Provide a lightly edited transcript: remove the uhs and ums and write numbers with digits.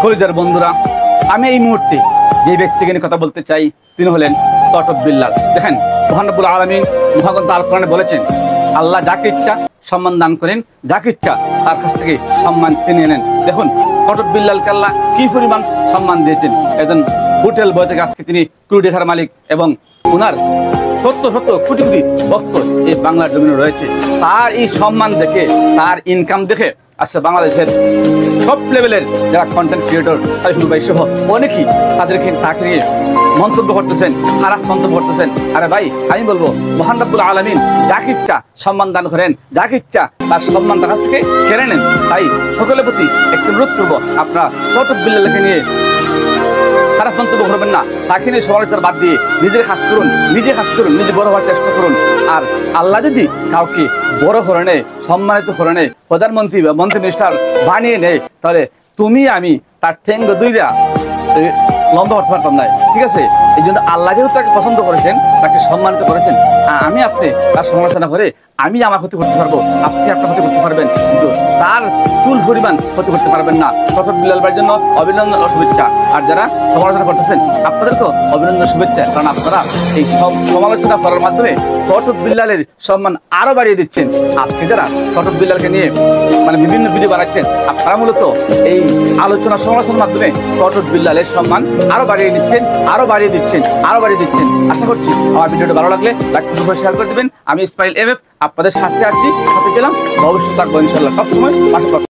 কলিজার বন্ধুরা, আমি এই মুহূর্তে যে ব্যক্তিকে নিয়ে কথা বলতে চাই তিনি হলেন কটব বিল্লাল। দেখেন, মহান রব্বুল আলামিন মহাগ্রন্থ আল কোরআনে বলেছেন, আল্লাহ যাকে ইচ্ছা সম্মান দান করেন, যাকে ইচ্ছা তার কাছ থেকে সম্মান ছিনিয়ে নেন। দেখুন কটব বিল্লালকে আল্লাহ কি পরিমাণ সম্মান দিয়েছেন। একজন হোটেল বয় থেকে আজকে তিনি কোটি টাকার মালিক এবং ওনার শত শত কোটি কোটি ভক্ত এই বাংলার জমিনে রয়েছে। তার এই সম্মান দেখে, তার ইনকাম দেখে আচ্ছা বাংলাদেশের সব লেভেলের যারা কন্টেন্ট ক্রিয়েটর সাইফুল ভাই সহ অনেকেই তাদেরকে তাকে নিয়ে মন্তব্য করতেছেন, খারাপ মন্তব্য করতেছেন। আরে ভাই, আমি বলবো মহান রব্বুল আলামিন যাকে ইচ্ছা সম্মান দান করেন, যাকে ইচ্ছা তার সম্মান তার কাছ থেকে কেড়ে নেন। তাই সকলের প্রতি একটু অনুরোধ করবো, আপনারা কটব বিল্লালকে নিয়ে খারাপ মন্তব্য করবেন না, তাকে নিয়ে সমালোচনা বাদ দিয়ে নিজের কাজ করুন, নিজে বড় হওয়ার চেষ্টা করুন। আর আল্লাহ যদি কাউকে বড় করে নেয়, সম্মানিত করে নেয়, প্রধানমন্ত্রী বা মন্ত্রী মিনিস্টার বানিয়ে নেয়, তাহলে তুমি আমি তার ঠেঙ্গ দুইটা লম্বা করতে পারতাম না। ঠিক আছে, এই জন্য আল্লাহ যেহেতু তাকে পছন্দ করেছেন, তাকে সম্মানিত করেছেন, আমি আপনি তার সমালোচনা করে আমি আমার ক্ষতি করতে পারবো, আপনি আপনার ক্ষতি করতে পারবেন, কিন্তু তার চুল পরিমাণ ক্ষতি করতে পারবেন না। কটব বিল্লাল ভাইয়ের জন্য অভিনন্দন ও শুভেচ্ছা। আর যারা সমালোচনা করতেছেন আপনাদেরকেও অভিনন্দন শুভেচ্ছা, কারণ আপনারা এই সব সমালোচনা করার মাধ্যমে কটব বিল্লালের সম্মান আরো বাড়িয়ে দিচ্ছেন। আজকে যারা কটব বিল্লালকে নিয়ে বিভিন্ন ভিডিও বানাচ্ছেন, আপনারা মূলত এই আলোচনা সমালোচনার মাধ্যমে কটব বিল্লালের সম্মান আরো বাড়িয়ে দিচ্ছেন। আশা করছি আমার ভিডিওটা ভালো লাগলে লাইক করে শেয়ার করে দিবেন। আমি ইসমাইল এমএফ আপনাদের সাথে আছি, সাথে ছিলাম, ভবিষ্যৎ থাকবো ইনশাআল্লাহ, সবসময় পাশে।